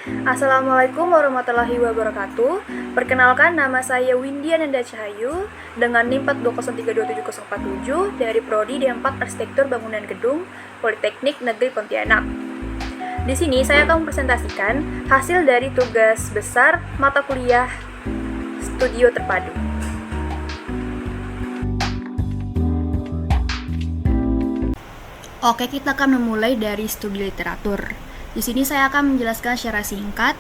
Assalamualaikum warahmatullahi wabarakatuh. Perkenalkan, nama saya Windy Ananda Cahayu dengan NIM 420327047 dari Prodi D4 Arsitektur Bangunan Gedung Politeknik Negeri Pontianak. Di sini saya akan mempresentasikan hasil dari tugas besar mata kuliah Studio Terpadu. Oke, kita akan memulai dari studi literatur. Di sini saya akan menjelaskan secara singkat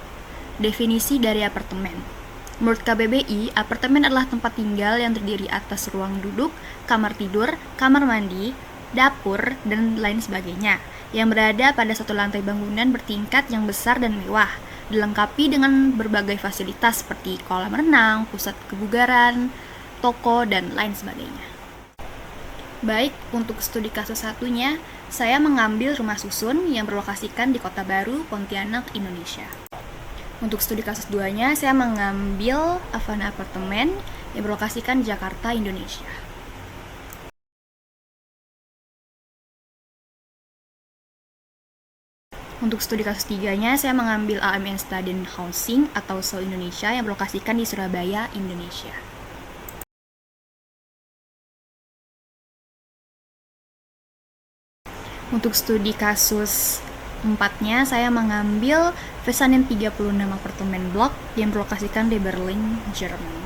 definisi dari apartemen. Menurut KBBI, apartemen adalah tempat tinggal yang terdiri atas ruang duduk, kamar tidur, kamar mandi, dapur, dan lain sebagainya, yang berada pada satu lantai bangunan bertingkat yang besar dan mewah, dilengkapi dengan berbagai fasilitas seperti kolam renang, pusat kebugaran, toko, dan lain sebagainya. Baik, untuk studi kasus satunya, saya mengambil rumah susun yang berlokasikan di Kota Baru, Pontianak, Indonesia. Untuk studi kasus 2-nya, saya mengambil Avana Apartemen yang berlokasikan di Jakarta, Indonesia. Untuk studi kasus 3-nya, saya mengambil AMN Student Housing atau SO Indonesia yang berlokasikan di Surabaya, Indonesia. Untuk studi kasus 4-nya, saya mengambil Vesanen 36 apartemen blok yang berlokasikan di Berlin, Jerman.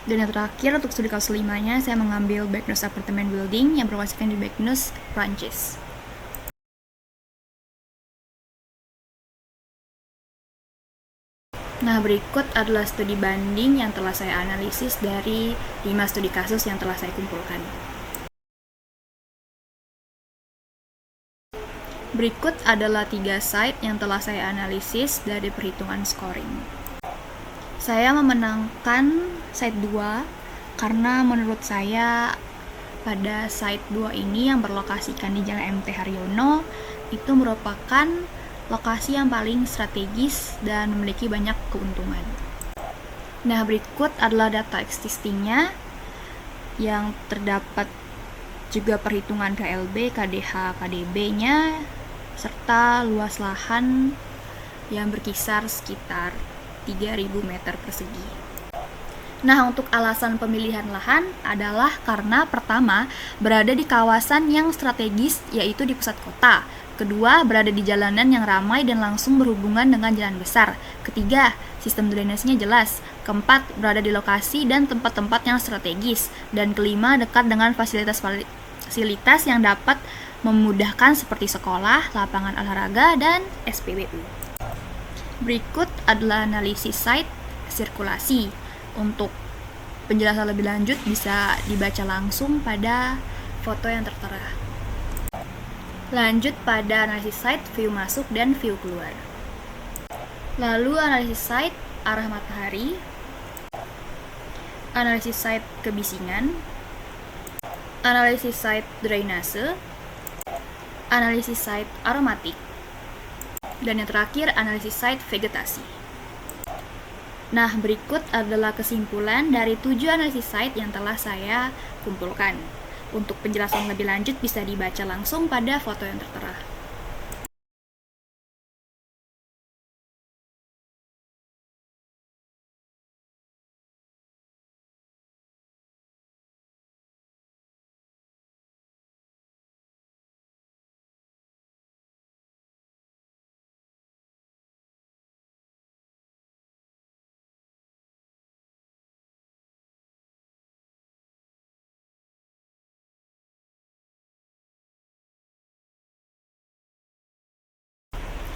Dan yang terakhir, untuk studi kasus 5-nya, saya mengambil Bagnus Apartment Building yang berlokasikan di Bagnus, Prancis. Nah, berikut adalah studi banding yang telah saya analisis dari 5 studi kasus yang telah saya kumpulkan. Berikut adalah 3 site yang telah saya analisis dari perhitungan scoring. Saya memenangkan site 2 karena menurut saya pada site 2 ini yang berlokasikan di Jalan MT Haryono itu merupakan lokasi yang paling strategis dan memiliki banyak keuntungan. Nah, berikut adalah data existingnya yang terdapat juga perhitungan KLB, KDH, KDB-nya serta luas lahan yang berkisar sekitar 3.000 meter persegi. Nah, untuk alasan pemilihan lahan adalah karena pertama, berada di kawasan yang strategis yaitu di pusat kota. Kedua, berada di jalanan yang ramai dan langsung berhubungan dengan jalan besar. Ketiga, sistem drainasenya jelas. Keempat, berada di lokasi dan tempat-tempat yang strategis. Dan kelima, dekat dengan fasilitas yang dapat memudahkan seperti sekolah, lapangan olahraga, dan SPBU. Berikut adalah analisis site sirkulasi. Untuk penjelasan lebih lanjut bisa dibaca langsung pada foto yang tertera. Lanjut pada analisis site view masuk dan view keluar. Lalu analisis site arah matahari, analisis site kebisingan, analisis site drainase, analisis site aromatik, dan yang terakhir analisis site vegetasi. Nah, berikut adalah kesimpulan dari 7 analisis site yang telah saya kumpulkan. Untuk penjelasan lebih lanjut bisa dibaca langsung pada foto yang tertera.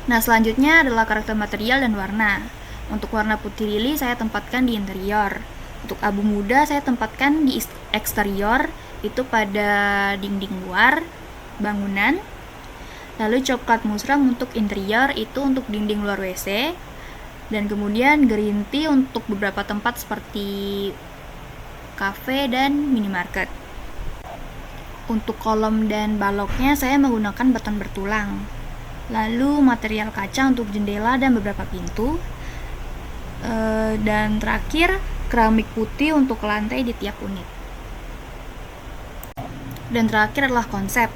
Nah, selanjutnya adalah karakter material dan warna. Untuk warna putih lili saya tempatkan di interior. Untuk abu muda saya tempatkan di eksterior, itu pada dinding luar bangunan. Lalu coklat musram untuk interior, itu untuk dinding luar WC. Dan kemudian green tea untuk beberapa tempat seperti kafe dan minimarket. Untuk kolom dan baloknya saya menggunakan beton bertulang. Lalu material kaca untuk jendela dan beberapa pintu. Dan terakhir keramik putih untuk lantai di tiap unit. Dan terakhir adalah konsep.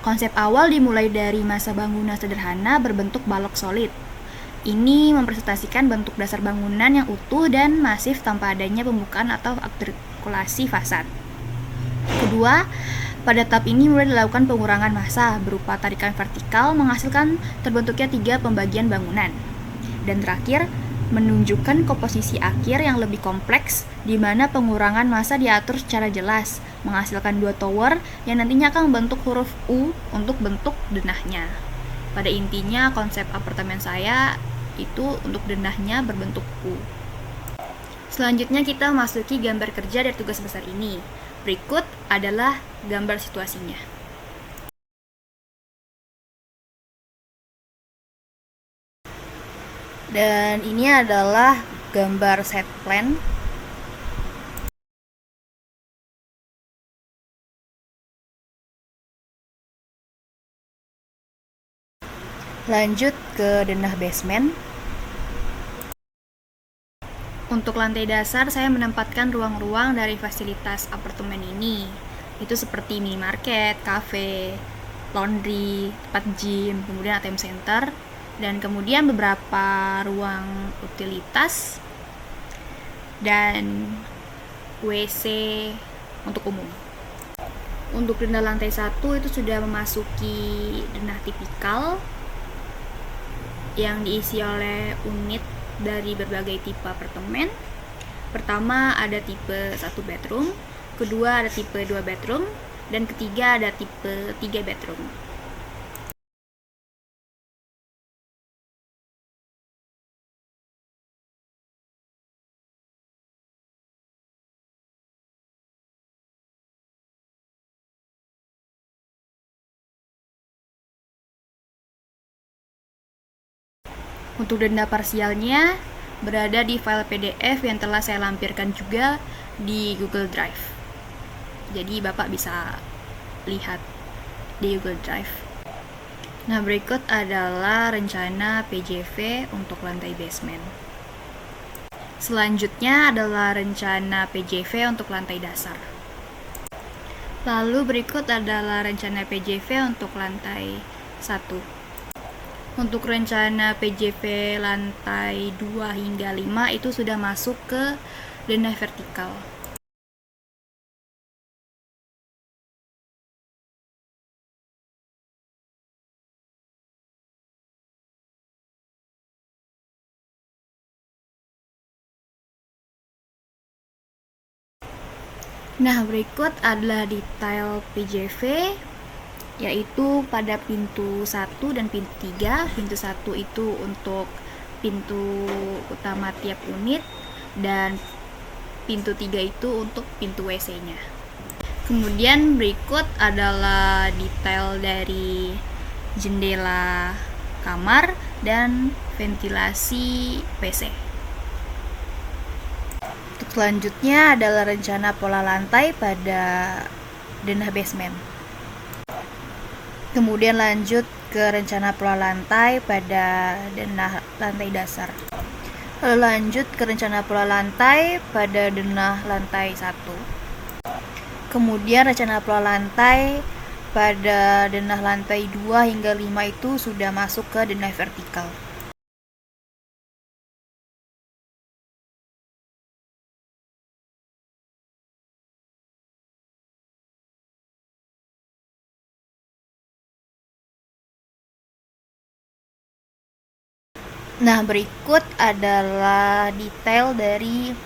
Konsep awal dimulai dari masa bangunan sederhana berbentuk balok solid. Ini mempresentasikan bentuk dasar bangunan yang utuh dan masif tanpa adanya pembukaan atau artikulasi fasad. Kedua, pada tahap ini mulai dilakukan pengurangan massa berupa tarikan vertikal menghasilkan terbentuknya 3 pembagian bangunan. Dan terakhir, menunjukkan komposisi akhir yang lebih kompleks di mana pengurangan massa diatur secara jelas, menghasilkan 2 tower yang nantinya akan membentuk huruf U untuk bentuk denahnya. Pada intinya konsep apartemen saya itu untuk denahnya berbentuk U. Selanjutnya kita masuki gambar kerja dari tugas besar ini. Berikut adalah gambar situasinya. Dan ini adalah gambar set plan. Lanjut ke denah basement. Untuk lantai dasar, saya menempatkan ruang-ruang dari fasilitas apartemen ini. Itu seperti minimarket, cafe, laundry, tempat gym, kemudian ATM center, dan kemudian beberapa ruang utilitas dan WC untuk umum. Untuk denah lantai 1 itu sudah memasuki denah tipikal yang diisi oleh unit dari berbagai tipe apartemen. Pertama ada tipe 1 bedroom, kedua ada tipe 2 bedroom, dan ketiga ada tipe 3 bedroom. Untuk denda parsialnya berada di file PDF yang telah saya lampirkan juga di Google Drive. Jadi Bapak bisa lihat di Google Drive. Nah, berikut adalah rencana PJV untuk lantai basement. Selanjutnya adalah rencana PJV untuk lantai dasar. Lalu berikut adalah rencana PJV untuk lantai 1. Untuk rencana PJV lantai 2 hingga 5 itu sudah masuk ke denah vertikal. Nah, berikut adalah detail PJV, yaitu pada pintu 1 dan pintu 3. Pintu 1 itu untuk pintu utama tiap unit, dan pintu 3 itu untuk pintu WC-nya. Kemudian berikut adalah detail dari jendela kamar dan ventilasi WC. Untuk selanjutnya adalah rencana pola lantai pada denah basement. Kemudian lanjut ke rencana pola lantai pada denah lantai dasar. Lalu lanjut ke rencana pola lantai pada denah lantai 1. Kemudian rencana pola lantai pada denah lantai 2 hingga 5 itu sudah masuk ke denah vertikal. Nah, berikut adalah detail dari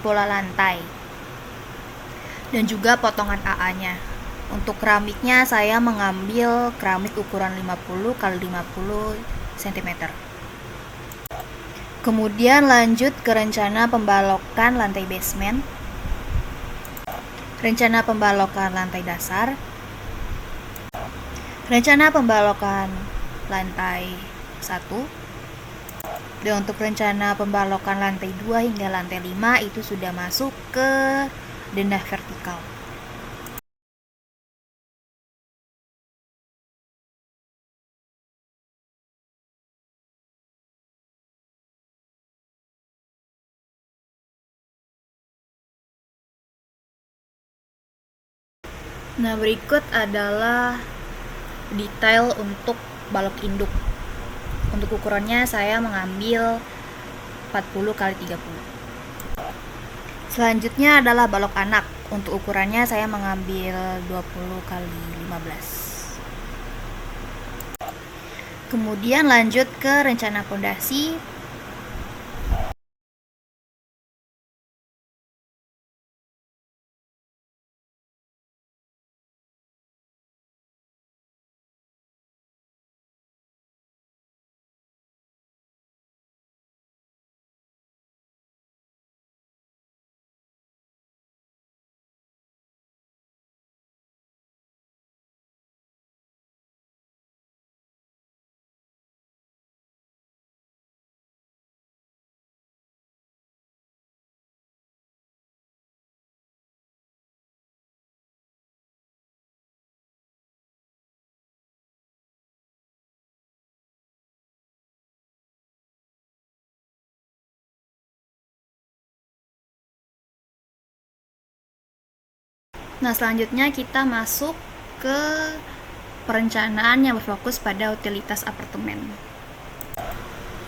pola lantai dan juga potongan AA-nya. Untuk keramiknya saya mengambil keramik ukuran 50 x 50 cm. Kemudian lanjut ke rencana pembalokan lantai basement, rencana pembalokan lantai dasar, rencana pembalokan lantai 1. Dan untuk rencana pembalokan lantai 2 hingga lantai 5 itu sudah masuk ke denah vertikal. Nah, berikut adalah detail untuk balok induk. Untuk ukurannya saya mengambil 40 x 30. Selanjutnya adalah balok anak. Untuk ukurannya saya mengambil 20 x 15. Kemudian lanjut ke rencana pondasi. Nah, selanjutnya kita masuk ke perencanaan yang berfokus pada utilitas apartemen.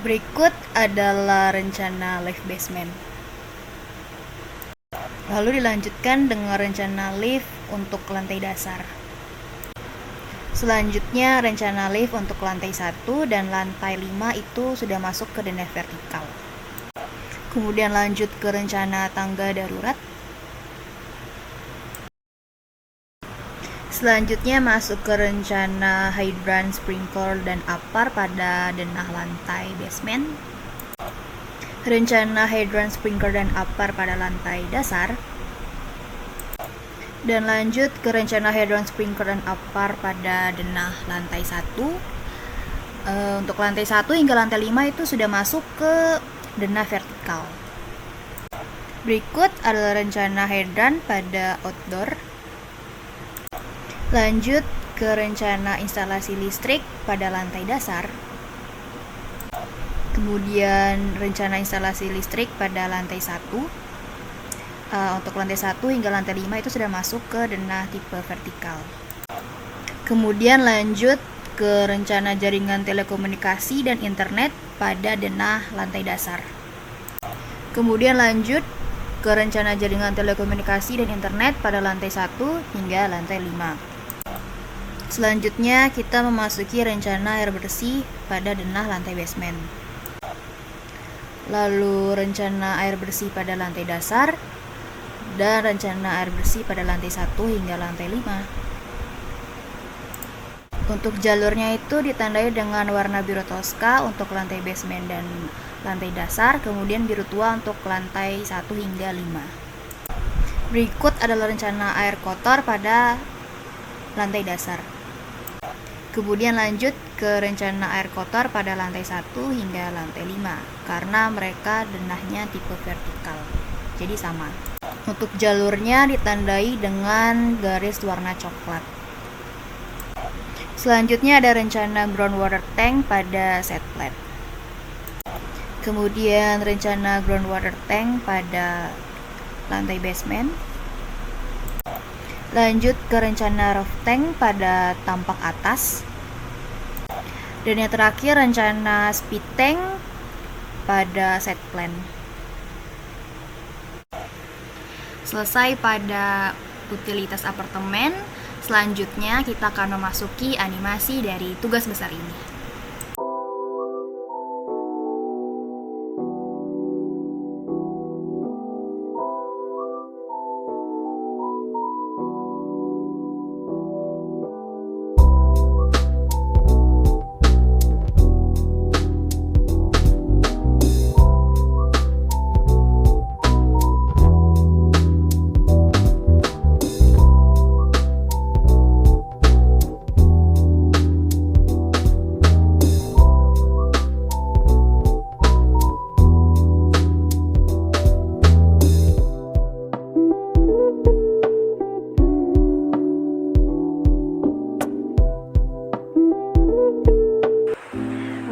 Berikut adalah rencana lift basement. Lalu dilanjutkan dengan rencana lift untuk lantai dasar. Selanjutnya rencana lift untuk lantai 1 dan lantai 5 itu sudah masuk ke denah vertikal. Kemudian lanjut ke rencana tangga darurat. Selanjutnya masuk ke rencana hydrant, sprinkler, dan apar pada denah lantai basement. Rencana hydrant, sprinkler, dan apar pada lantai dasar. Dan lanjut ke rencana hydrant, sprinkler, dan apar pada denah lantai 1. Untuk lantai 1 hingga lantai 5 itu sudah masuk ke denah vertikal. Berikut adalah rencana hydrant pada outdoor. Lanjut ke rencana instalasi listrik pada lantai dasar. Kemudian rencana instalasi listrik pada lantai 1. Untuk lantai 1 hingga lantai 5 itu sudah masuk ke denah tipe vertikal. Kemudian lanjut ke rencana jaringan telekomunikasi dan internet pada denah lantai dasar. Kemudian lanjut ke rencana jaringan telekomunikasi dan internet pada lantai 1 hingga lantai 5. Selanjutnya kita memasuki rencana air bersih pada denah lantai basement. Lalu rencana air bersih pada lantai dasar dan rencana air bersih pada lantai 1 hingga lantai 5. Untuk jalurnya itu ditandai dengan warna biru toska untuk lantai basement dan lantai dasar, kemudian biru tua untuk lantai 1 hingga 5. Berikut adalah rencana air kotor pada lantai dasar. Kemudian lanjut ke rencana air kotor pada lantai 1 hingga lantai 5 karena mereka denahnya tipe vertikal, jadi sama. Untuk jalurnya ditandai dengan garis warna coklat. Selanjutnya ada rencana groundwater tank pada set flat. Kemudian rencana groundwater tank pada lantai basement. Lanjut ke rencana roof tank pada tampak atas. Dan yang terakhir rencana speed tank pada set plan. Selesai pada utilitas apartemen. Selanjutnya kita akan memasuki animasi dari tugas besar ini.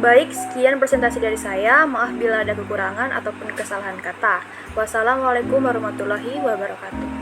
Baik, sekian presentasi dari saya. Maaf bila ada kekurangan ataupun kesalahan kata. Wassalamualaikum warahmatullahi wabarakatuh.